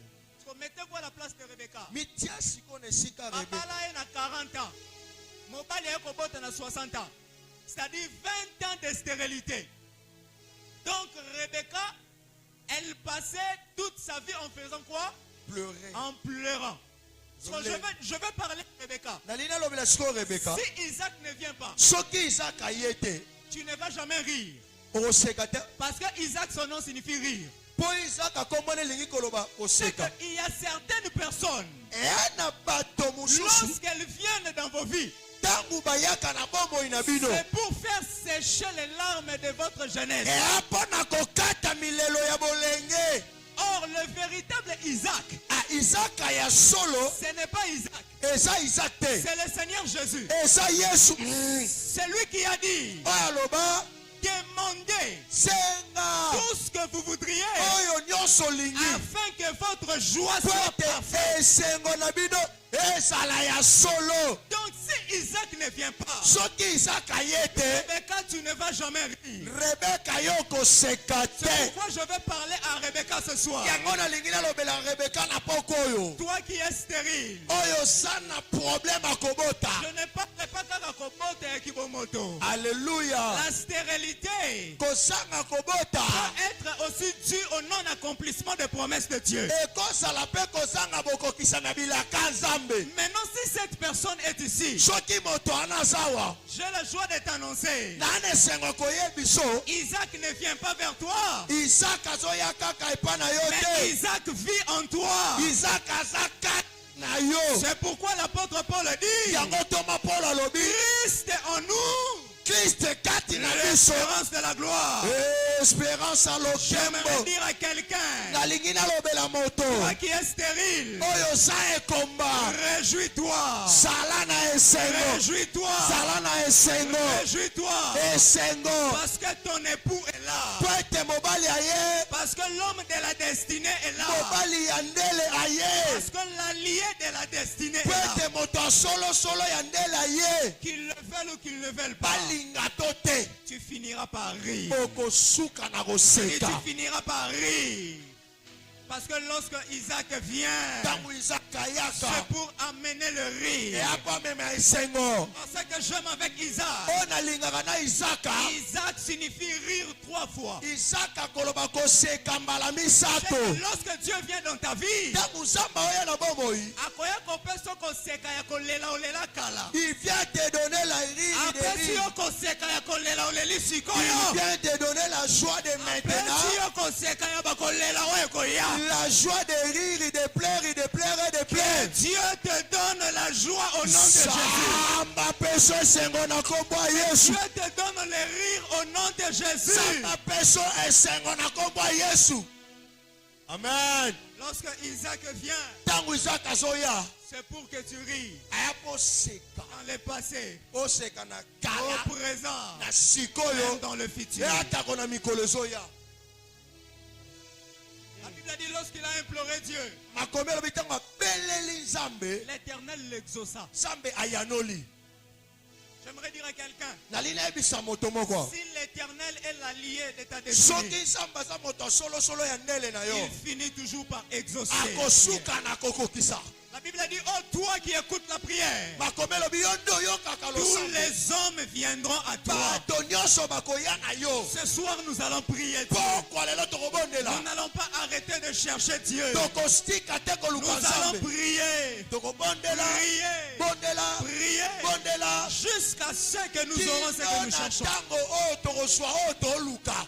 Mettez-vous à la place de Rebecca. Mitia siko na esika Rebecca. Mabala est na 40 ans. Mobali est kobota na 60 ans. C'est-à-dire 20 ans de stérilité. Donc Rebecca, elle passait toute sa vie en faisant quoi? Pleurer. En pleurant. So, je vais parler de Rebecca. Nalina lobela siko Rebecca. Si Isaac ne vient pas, Soki Isaka yete. tu ne vas jamais rire. Okoseka te. Parce que Isaac, son nom signifie rire. Po Isaka kombona elingi koloba C'est koseka. qu'il y a certaines personnes, Eya na bato mosusu. lorsqu'elles viennent dans vos vies, Tangu bayaka na bomoi na bino. c'est pour faire sécher les larmes de votre jeunesse. Eya mpona kokata milelo ya bolenge. Or, le véritable Isaac, Ah, Isaka ya solo. ce n'est pas Isaac, Eza Isaac te. c'est le Seigneur Jésus. Eza Yesu. C'est lui qui a dit, Oyo aloba. demandez Senga. tout ce que vous voudriez Oyo nyonso olingi. afin que votre joie Po soit ete parfaite. esengo na bino ezala ya solo. Donc, si Isaac ne vient pas, Soki Isaka ye te. Rebecca, tu ne vas jamais rire. Rebeka yo koseka C'est te. pourquoi je vais parler à Rebecca ce soir. Yango nalingi nalobela Rebeka na poko oyo. Toi qui es stérile, Oyo sa na problème akobota. je ne parle pas kaka kobota ya kibomoto. Alléluia. La stérilité Kosanga kobota. peut être aussi due au non-accomplissement des promesses de Dieu. Ekozala pe kozanga bokokisa na bilaka Nzambe. Maintenant, si cette personne est ici, Soki moto ana zawa. j'ai la joie de t'annoncer. Nane esengo koyebiso. Isaac ne vient pas vers toi, Isaka azoya kaka epa na yo mais te. Isaac vit en toi. Isaka aza kati na yo. C'est pourquoi l'apôtre Paul dit, Yango toma Paul alobi. Christ est en nous, Christ kati na biso. l'espérance de la gloire. Espérance à J'aimerais lokembo. dire à quelqu'un, Nalingi nalobela moto. toi qui es stérile, Oyo sa ekomba. réjouis-toi. Sala na esengo. Réjouis-toi. Sala na esengo. Réjouis-toi. Esengo. Parce que ton époux est là. Po ete mobali aye. Parce que l'homme de la destinée est là. Mobali ya ndele aye. Parce que l'allié de la destinée est Po là. ete moto asolo ya ndele aye. Qu'ils le veulent ou qu'ils ne le veulent pas, Balinga to te. tu finiras par rire. Okosuka na Et koseka. tu finiras par rire. Parce que lorsque Isaac vient, Tangu Isaka yaka. c'est pour amener le E rire. apa meme esengo. Parce que j'aime avec Isaac. O nalingaka na Isaka. Isaac signifie rire 3 fois. Isaka koloba koseka mbala C'est misato. que lorsque Dieu vient dans ta vie, Tangu Nzambe oya na bomoi. akoya kopesa koseka ya kolela olela kala. Il vient te donner la rire de Apesi rire. yo koseka ya kolela oleli Il sikoyo. vient te donner la joie de Apesi maintenant. yo koseka ya bakolela oyo koya. La joie de rire et de pleurer et de pleurer et de pleurer. Dieu te donne la joie au nom de Jésus. Samba pe peso esengo na kombo ya Yesu. Dieu te donne le rire au nom de Jésus. Nzambe peso esengo na kombo ya Yesu. Amen. Lorsque Isaac vient, Tango Isaac azoya, c'est pour que tu ris. aya poseka. Dans le passé, Poseka na kala, au présent, na sikoyo, même dans le futur. et atako na mikolo ezoya. La Bible dit lorsqu'il a imploré Dieu, Makombe lobi tango abeleli Nzambe, l'Éternel l'exauça. Nzambe ayanoli. J'aimerais dire à quelqu'un, Nali nayebisa moto moko. si l'Éternel est l'allié de ta destinée, Soki Nzambe aza moto solo solo ya ndele na yo, il finit toujours par exaucer. akosuka na kokokisa. La Bible dit, oh toi qui écoutes la prière, Makombe lobi yo ndo yokaka tous losambo. les hommes viendront à toi. Bato nyonso bakoya na yo. Ce soir, nous allons prier Dieu. Pokwa lelo tokobondela. Nous n'allons pas arrêter de chercher Dieu. Tokostika te Nous koluka allons Nzambe. prier, Tokobondela, prier, bondela, prier, bondela. jusqu'à ce que nous aurons ce que nous Kino na cherchons. tango oyo tokoswa oyo toluka.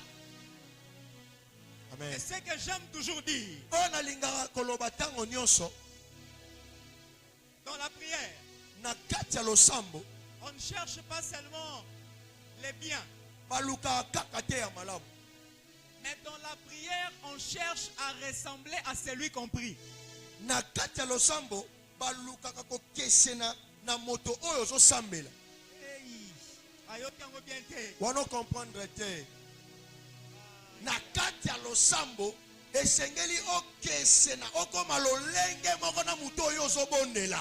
Et Amen. ce que j'aime toujours dire, Oyo nalingaka koloba tango nyonso dans la prière, na kati ya losambo on ne cherche pas seulement les biens, balukaka kaka te ya malamu. mais dans la prière, on cherche à ressembler à celui qu'on prie. Na kati ya losambo balukaka kokesena na moto oyo ozosambela. Ayoki yango bien te. Wana comprendre te. Na kati ya losambo esengeli okesena okoma lolenge moko na moto oyo ozobondela.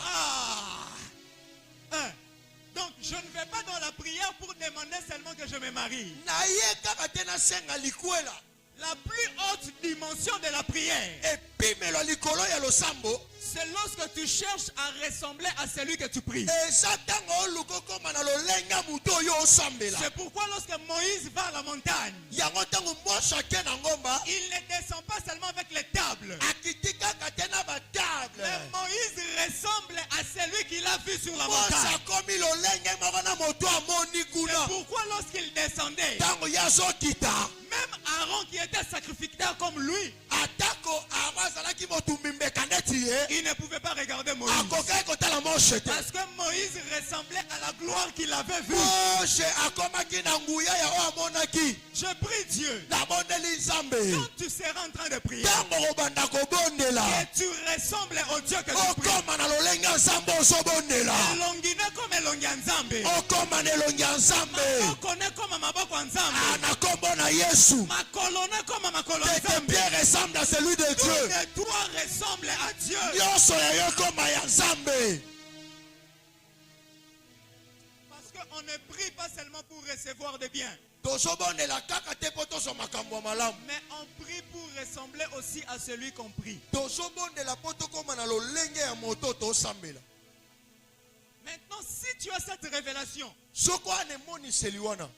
Donc je ne vais pas dans la prière pour demander seulement que je me marie. Na ye kaka te nasenga likwela. La plus haute dimension de la prière, Epimelo likolo ya losambo c'est lorsque tu cherches à ressembler à celui que tu pries. eza ntango oluka okoma na lolenge ya moto oyo osambela. C'est pourquoi lorsque Moïse va à la montagne, Yango ntango mwasi ake na ngomba il ne descend pas seulement avec les tables. akiti kaka te na batable. Mais Moïse ressemble à celui qu'il a vu sur la Mwasi montagne. akomi lolenge moko na moto amoni C'est kuna. pourquoi lorsqu'il descendait, Ntango ye azokita même Aaron qui était sacrificateur comme lui, atako Aaron azalaki motumbi mbeka ndeti ye il ne pouvait pas regarder Moïse. akokaki kotala Moshe te. Parce que Moïse ressemblait à la gloire qu'il avait vue. Moshe akomaki na nguya ya oyo amonaki. Je prie Dieu. Nabondeli Nzambe Quand tu seras en train de prier, ntango kobanda kobondela et tu ressembles au Dieu que tu pries, okoma na lolenge ya Nzambe ozobondela. elongine comme elongi ya Nzambe, Okoma na elongi ya Nzambe makokone comme maboko ya Nzambe, na kombo na Yesu. makolone comme makolo ya Tes Nzambe. pieds ressemblent à celui de Tous Dieu. les trois ressemblent à Dieu. Nyonso ya yo koma ya Nzambe. Parce qu'on ne prie pas seulement pour recevoir des biens, Tozobondela kaka te po tozwa makambo ya malamu. mais on prie pour ressembler aussi à celui qu'on prie. Tozobondela po tokoma na lolenge ya moto tosambela. Maintenant, si tu as cette révélation, Soko anemoniseli wana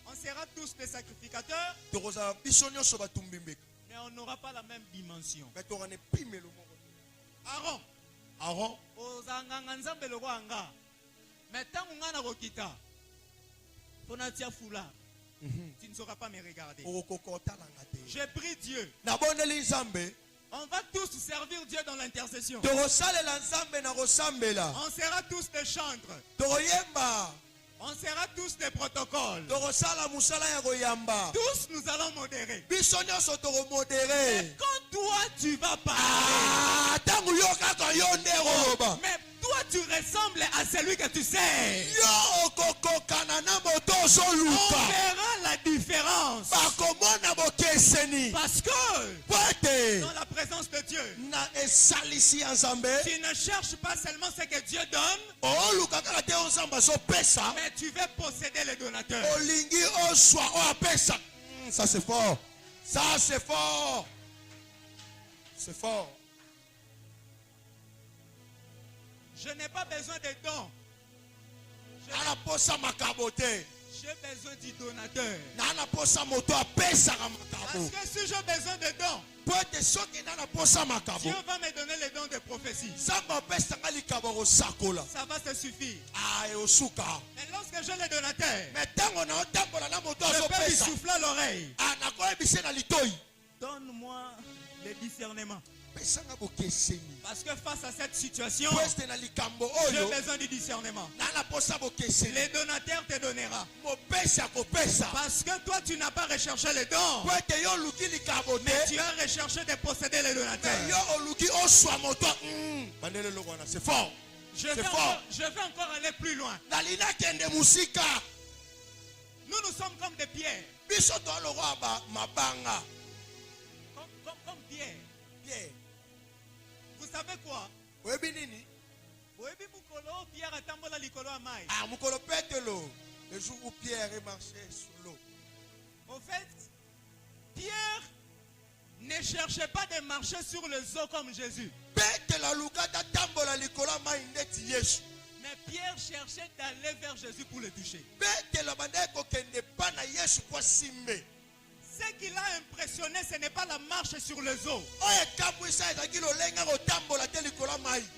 on sera tous des sacrificateurs, tokozala biso nyonso batumbi mbeka. mais on n'aura pas la même dimension. Me tokana epimelo moko. Aaron, Aaron ozanganga nzambe lokwa nga, mais ntango nga nakokita mpo natia foulard, tu ne sauras pas me regarder. okokotalanga te. Je prie Dieu. Nabondeli Nzambe On va tous servir Dieu dans l'intercession. tokosalela Nzambe na kosambela. On sera tous des chantres. Tokoyemba On sera tous des protocoles. tokosala musala ya koyamba. Tous nous allons modérer. Biso nyonso tokomodere. Quand toi tu vas parler, Ntango yo kaka yo nde koloba. mais toi tu ressembles à celui que tu sais. Yo okokokana na moto On ozoluka. verra la différence. Bakomona bokeseni. Parce que Po ete dans la présence de Dieu, na esalisi ya Nzambe tu ne cherches pas seulement ce que Dieu donne, oluka kaka te oyo Nzambe azopesa. mais tu veux posséder les donateurs. Olingi oswa oyo apesa. Ça c'est fort. Ça c'est fort. C'est fort. Je n'ai pas besoin de dons. Anaposa makabo te. J'ai besoin du donateur. Na anaposa moto apesaka Parce makabo. que si j'ai besoin de dons, Po ete soki na anaposa makabo. Dieu va me donner les dons de prophétie. Nzambe apesaka likabo kosakola. Ça va te suffire. Osuka. Mais lorsque j'ai les donateurs, Mais ntango na otambola na moto je peux lui azopesa. souffler à l'oreille. Nakoyebise na litoi. Donne-moi le discernement. Parce que face à cette situation, j'ai besoin du discernement. Les donateurs te donnera. Parce que toi, tu n'as pas recherché les dons. Mais tu as recherché de posséder les donateurs. C'est fort. Je vais encore aller plus loin. Nous sommes comme des pierres. Comme pierre. Vous savez quoi? Le jour où Pierre est marché sur l'eau. En fait, Pierre ne cherchait pas de marcher sur les eaux comme Jésus. Mais Pierre cherchait d'aller vers Jésus pour le toucher. Ce qui l'a impressionné, ce n'est pas la marche sur les eaux.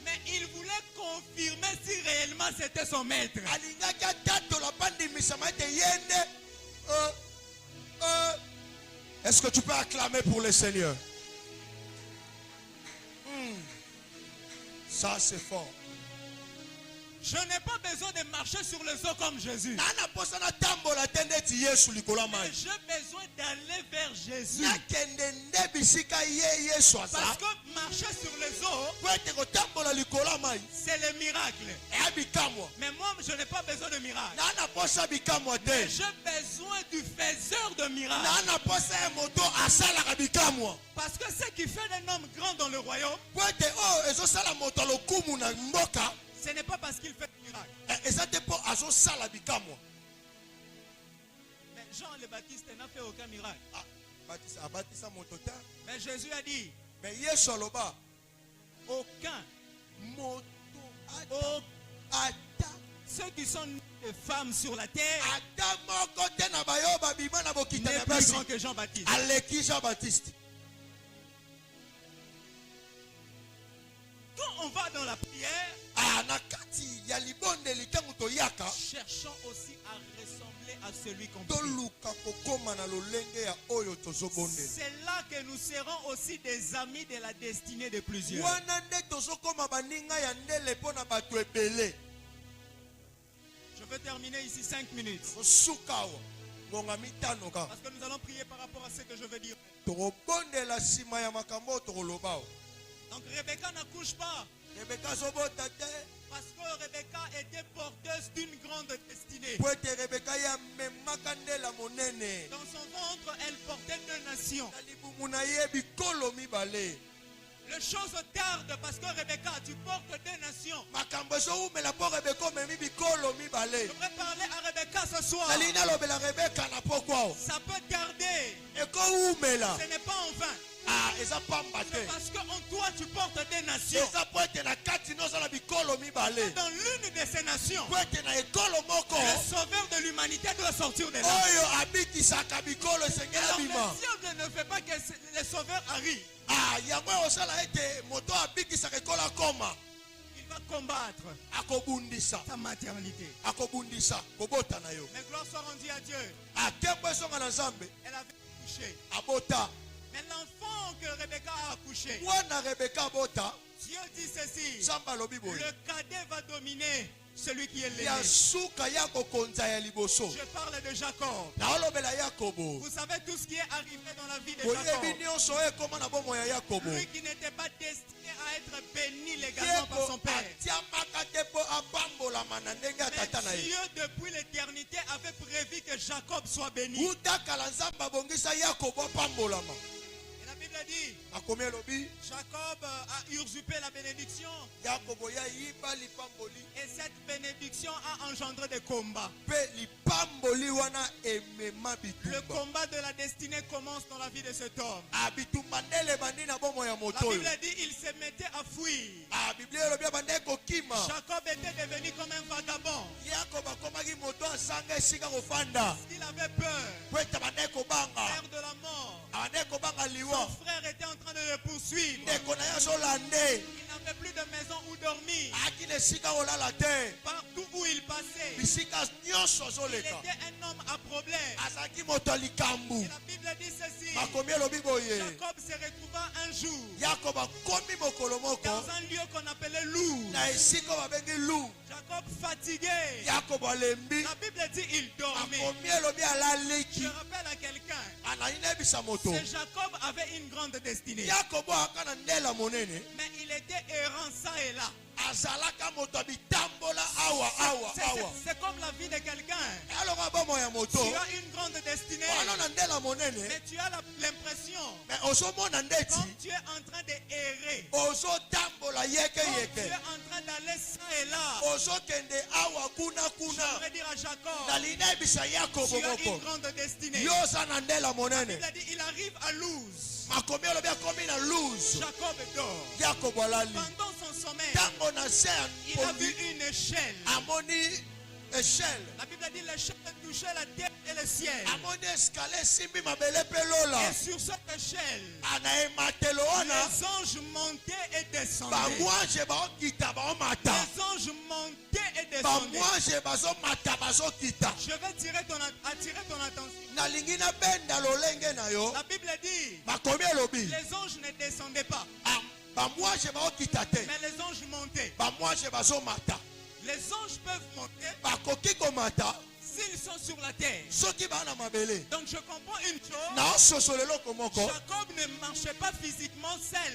Mais il voulait confirmer si réellement c'était son maître. Est-ce que tu peux acclamer pour le Seigneur? Ça c'est fort. Je n'ai pas besoin de marcher sur les eaux comme Jésus. Mais j'ai besoin d'aller vers Jésus. Parce que marcher sur les eaux, c'est le miracle. Mais moi, je n'ai pas besoin de miracle. Mais j'ai besoin du faiseur de miracles. Parce que ce qui fait un homme grand dans le royaume, ce n'est pas parce qu'il fait des miracles. Mais Jean le Baptiste n'a fait aucun miracle. Mais Jésus a dit, aucun. Ceux qui sont des femmes sur la terre n'est plus grand que Jean-Baptiste. Quand on va dans la prière, cherchons aussi à ressembler à celui qu'on prie. C'est là que nous serons aussi des amis de la destinée de plusieurs. Je vais terminer ici 5 minutes. Parce que nous allons prier par rapport à ce que je veux dire. Donc Rebecca n'accouche pas. Parce que Rebecca était porteuse d'une grande destinée. Dans son ventre, elle portait 2 nations. Les choses tardent parce que Rebecca, tu portes 2 nations. Je voudrais parler à Rebecca ce soir. Ça peut tarder. Ce n'est pas en vain. C'est parce qu'en toi tu portes 2 nations. Dans l'une de ces nations, le sauveur de l'humanité doit sortir de là. Alors le diable ne fait pas que le sauveur arrive. Il va combattre ta maternité. Mais gloire soit rendue à Dieu. Elle avait couché. Mais l'enfant que Rebecca a accouché, Dieu dit ceci: le cadet va dominer celui qui est l'aîné. Je parle de Jacob. Vous savez tout ce qui est arrivé dans la vie de Jacob. Lui qui n'était pas destiné à être béni légalement par son père. Mais Dieu depuis l'éternité avait prévu que Jacob soit béni. La Bible dit, Jacob a usurpé la bénédiction. Et cette bénédiction a engendré des combats. Le combat de la destinée commence dans la vie de cet homme. La Bible dit il se mettait à fuir. Jacob était devenu comme un vagabond. Il avait peur de la mort. Son frère était en train de le poursuivre. Il n'avait plus de maison où dormir. Partout où il passait, il était un homme à problème. azalaki moto ya likambu. Et la Bible dit ceci. Makomi elobi boye. Jacob se retrouva un jour Yakobo akomi mokolo moko dans un lieu qu'on appelait Luz. na esika babengi Luz. Jacob fatigué. Yakobo alembi. La Bible dit il dormait. Makomi elobi alaleki. Je rappelle à quelqu'un. Anayi nayebisa moto. Ce Jacob avait une grande destinée. Yakobo akana ndela monene. Mais il était errant ça et là. Azalaka moto abitambola awa awa awa. C'est comme la vie de quelqu'un. Alors bomo ya moto. Tu as une grande destinée. Wana ndela monene. Mais tu as l'impression. Mais osomona ndeti. Comme tu es en train de errer. Ozo tambola yeke Comme yeke. tu es en train d'aller ça et là. Ozo kende awa kuna kuna. J'aimerais dire à Jacob. Nalinebisa Yakobo Tu as une moko. grande destinée. Yoza na ndela monene. Il a dit il arrive à Luz. Makomi elobi akomi na Luz. Jacob dort. Yakobo alali. Pendant son sommeil, Tango na se il a vu une échelle. amoni échelle. La Bible dit l'échelle touchait la terre et le ciel. Amoni escalier simbi mabele pe lola. Et sur cette échelle, Ana ematelo wana. les anges montaient et descendaient. Bamwanje baokita baomata. Les anges montaient et descendaient. Bamwanje bazomata bazokita. Je vais attirer ton attention. Nalingi na benda lolenge na yo. La Bible dit, Makomi elobi. les anges ne descendaient pas, Bamwanje baokita te. mais les anges montaient. Bamwanje bazomata. Les anges peuvent monter Bakoki komata. s'ils sont sur la terre. Soki bana mabele. Donc je comprends une chose. Na ososolelo komoko. Jacob ne marchait pas physiquement seul.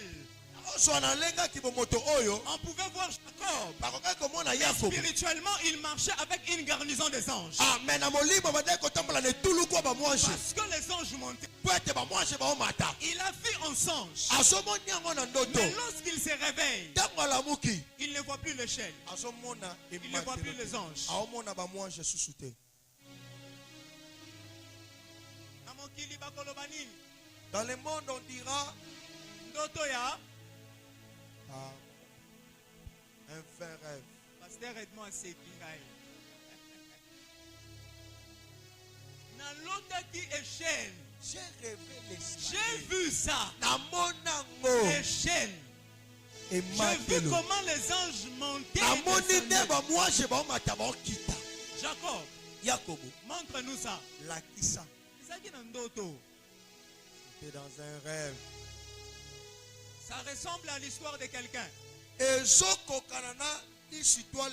Oswana lenga kibomoto oyo. On pouvait voir Jacob. Bakoki komona Mais Yakobo. spirituellement, il marchait avec une garnison des anges. Mais na molimo badai kotambola ne tulu kwa bamwanje. Parce que les anges montaient. Po ete bamwanje baomata. Il a vu un songe. Azomoni yango na ndoto. Mais lorsqu'il se réveille, Ntango alamuki. il ne voit plus l'échelle. Azomona Il ne voit plus les anges. aomona bamwanje susu te. Na mokili bakoloba nini? Dans le monde on dira Ndoto ya un fin rêve. Pasteur Edmond Sepingaï. Na lotaki échelle. J'ai rêvé l'escalier. J'ai vu ça. Namonango. Échelle. Et J'ai vu comment les anges montaient. namoni et nde descendaient. bamwanje baomata baokita. Jacob, Yakobo montre-nous ça. lakisa. Ezalaki na ndoto. C'était dans un rêve. Ça ressemble à l'histoire de quelqu'un. Ezokokana na histoire